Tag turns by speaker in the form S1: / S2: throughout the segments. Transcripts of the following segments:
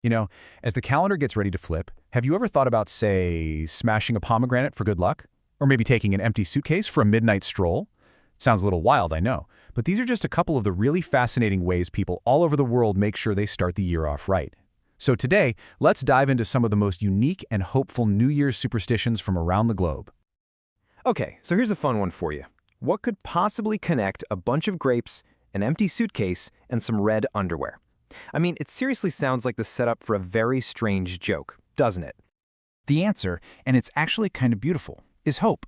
S1: You know, as the calendar gets ready to flip, have you ever thought about, say, smashing a pomegranate for good luck? Or maybe taking an empty suitcase for a midnight stroll? Sounds a little wild, I know, but these are just a couple of the really fascinating ways people all over the world make sure they start the year off right. So today, let's dive into some of the most unique and hopeful New Year's superstitions from around the globe.
S2: Okay, so here's a fun one for you. What could possibly connect a bunch of grapes, an empty suitcase, and some red underwear? I mean, it seriously sounds like the setup for a very strange joke, doesn't it?
S1: The answer, and it's actually kind of beautiful, is hope.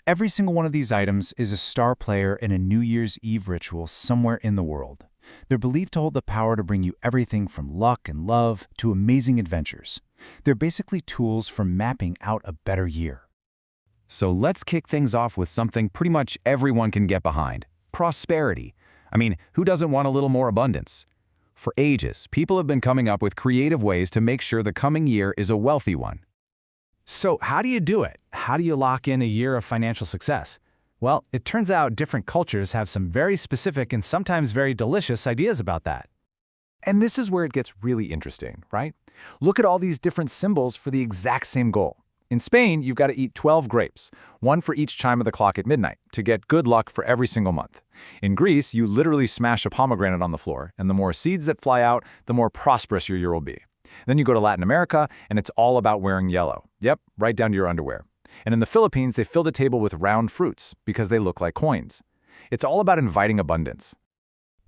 S1: Every single one of these items is a star player in a New Year's Eve ritual somewhere in the world. They're believed to hold the power to bring you everything from luck and love to amazing adventures. They're basically tools for mapping out a better year. So let's kick things off with something pretty much everyone can get behind: prosperity. I mean, who doesn't want a little more abundance? For ages, people have been coming up with creative ways to make sure the coming year is a wealthy one.
S3: So how do you do it? How do you lock in a year of financial success? Well, it turns out different cultures have some very specific and sometimes very delicious ideas about that.
S1: And this is where it gets really interesting, right? Look at all these different symbols for the exact same goal. In Spain, you've got to eat 12 grapes, one for each chime of the clock at midnight, to get good luck for every single month. In Greece, you literally smash a pomegranate on the floor, and the more seeds that fly out, the more prosperous your year will be. Then you go to Latin America, and it's all about wearing yellow. Yep, right down to your underwear. And in the Philippines, they fill the table with round fruits because they look like coins. It's all about inviting abundance.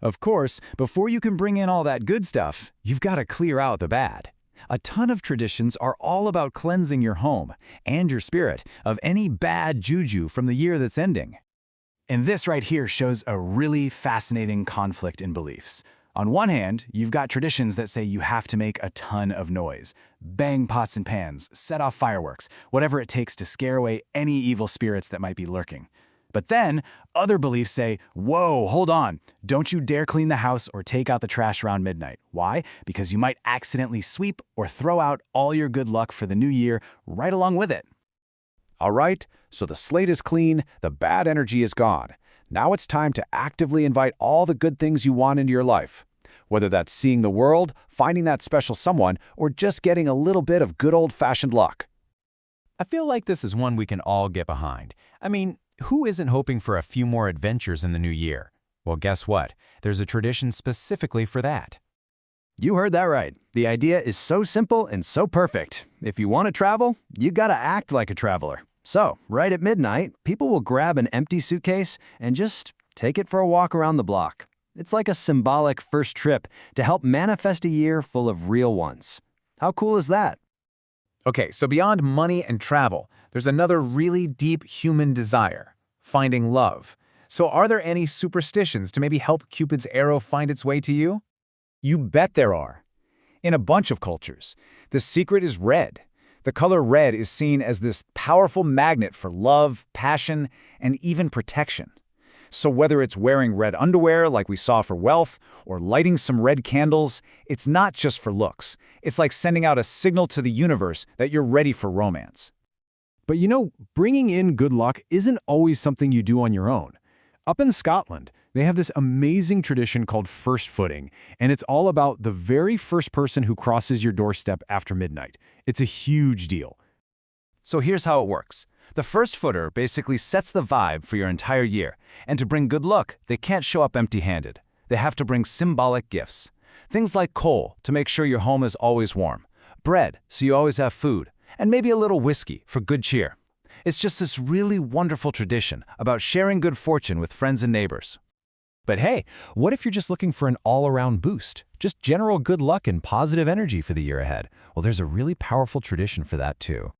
S3: Of course, before you can bring in all that good stuff, you've got to clear out the bad. A ton of traditions are all about cleansing your home and your spirit of any bad juju from the year that's ending. And this right here shows a really fascinating conflict in beliefs. On one hand, you've got traditions that say you have to make a ton of noise, bang pots and pans, set off fireworks, whatever it takes to scare away any evil spirits that might be lurking. But then, other beliefs say, whoa, hold on, don't you dare clean the house or take out the trash around midnight. Why? Because you might accidentally sweep or throw out all your good luck for the new year right along with it.
S1: All right, so the slate is clean, the bad energy is gone. Now it's time to actively invite all the good things you want into your life. Whether that's seeing the world, finding that special someone, or just getting a little bit of good old-fashioned luck.
S3: I feel like this is one we can all get behind. I mean, who isn't hoping for a few more adventures in the new year? Well, guess what? There's a tradition specifically for that.
S2: You heard that right. The idea is so simple and so perfect. If you want to travel, you gotta act like a traveler. So, right at midnight, people will grab an empty suitcase and just take it for a walk around the block. It's like a symbolic first trip to help manifest a year full of real ones. How cool is that?
S1: Okay, so beyond money and travel, there's another really deep human desire: finding love. So are there any superstitions to maybe help Cupid's arrow find its way to you? You bet there are. In a bunch of cultures, the secret is red. The color red is seen as this powerful magnet for love, passion, and even protection. So whether it's wearing red underwear like we saw for wealth, or lighting some red candles, it's not just for looks. It's like sending out a signal to the universe that you're ready for romance.
S3: But you know, bringing in good luck isn't always something you do on your own. Up in Scotland, they have this amazing tradition called first footing, and it's all about the very first person who crosses your doorstep after midnight. It's a huge deal.
S1: So here's how it works. The first footer basically sets the vibe for your entire year, and to bring good luck, they can't show up empty-handed. They have to bring symbolic gifts. Things like coal to make sure your home is always warm, bread so you always have food, and maybe a little whiskey for good cheer. It's just this really wonderful tradition about sharing good fortune with friends and neighbors.
S3: But hey, what if you're just looking for an all-around boost? Just general good luck and positive energy for the year ahead? Well, there's a really powerful tradition for that too.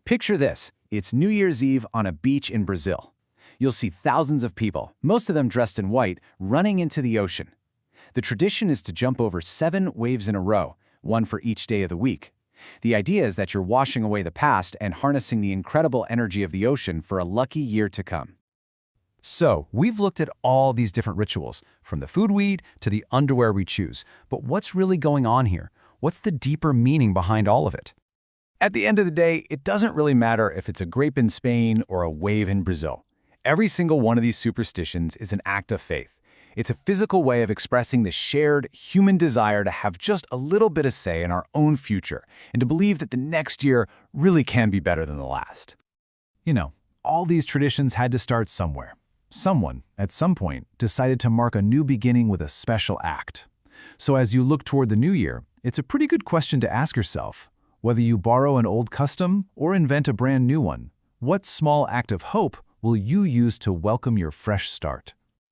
S1: Picture this. It's New Year's Eve on a beach in Brazil. You'll see thousands of people, most of them dressed in white, running into the ocean. The tradition is to jump over 7 waves in a row, one for each day of the week. The idea is that you're washing away the past and harnessing the incredible energy of the ocean for a lucky year to come. So, we've looked at all these different rituals, from the food we eat to the underwear we choose. But what's really going on here? What's the deeper meaning behind all of it? At the end of the day, it doesn't really matter if it's a grape in Spain or a wave in Brazil. Every single one of these superstitions is an act of faith. It's a physical way of expressing the shared human desire to have just a little bit of say in our own future and to believe that the next year really can be better than the last.
S3: You know, all these traditions had to start somewhere. Someone, at some point, decided to mark a new beginning with a special act. So as you look toward the new year, it's a pretty good question to ask yourself. Whether you borrow an old custom or invent a brand new one, what small act of hope will you use to welcome your fresh start?